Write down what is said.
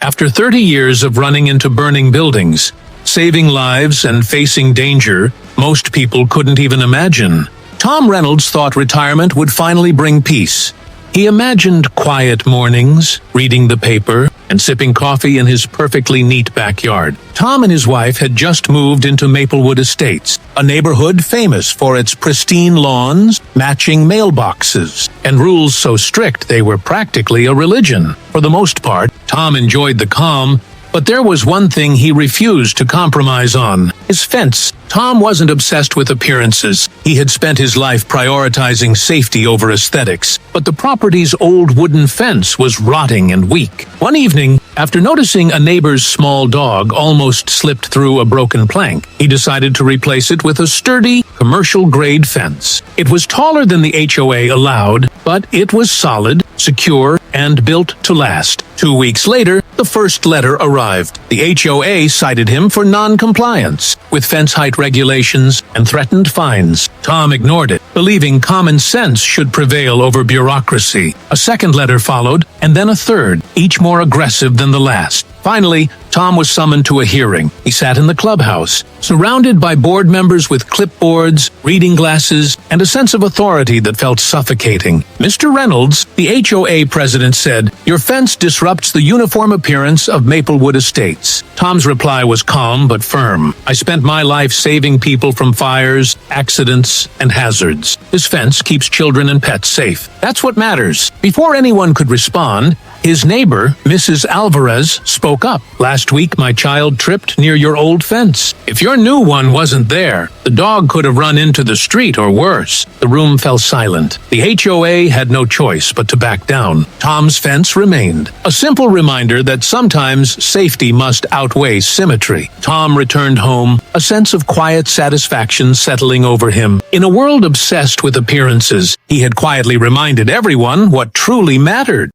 After 30 years of running into burning buildings, saving lives and facing danger most people couldn't even imagine, Tom Reynolds thought retirement would finally bring peace. He imagined quiet mornings, reading the paper, and sipping coffee in his perfectly neat backyard. Tom and his wife had just moved into Maplewood Estates, a neighborhood famous for its pristine lawns, matching mailboxes, and rules so strict they were practically a religion. For the most part, Tom enjoyed the calm, but there was one thing he refused to compromise on: his fence. Tom wasn't obsessed with appearances. He had spent his life prioritizing safety over aesthetics, but the property's old wooden fence was rotting and weak. One evening, after noticing a neighbor's small dog almost slipped through a broken plank, he decided to replace it with a sturdy, commercial-grade fence. It was taller than the HOA allowed, but it was solid, secure, and built to last. 2 weeks later, the first letter arrived. The HOA cited him for non-compliance with fence height regulations and threatened fines. Tom ignored it, believing common sense should prevail over bureaucracy. A second letter followed, and then a third, each more aggressive than the last. Finally, Tom was summoned to a hearing. He sat in the clubhouse, surrounded by board members with clipboards, reading glasses, and a sense of authority that felt suffocating. Mr. Reynolds, the HOA president, said, "Your fence disrupts the uniform appearance of Maplewood Estates." Tom's reply was calm but firm. "I spent my life saving people from fires, accidents, and hazards. This fence keeps children and pets safe. That's what matters." Before anyone could respond, his neighbor, Mrs. Alvarez, spoke up. "Last week, my child tripped near your old fence. If your new one wasn't there, the dog could have run into the street or worse." The room fell silent. The HOA had no choice but to back down. Tom's fence remained, a simple reminder that sometimes safety must outweigh symmetry. Tom returned home, a sense of quiet satisfaction settling over him. In a world obsessed with appearances, he had quietly reminded everyone what truly mattered.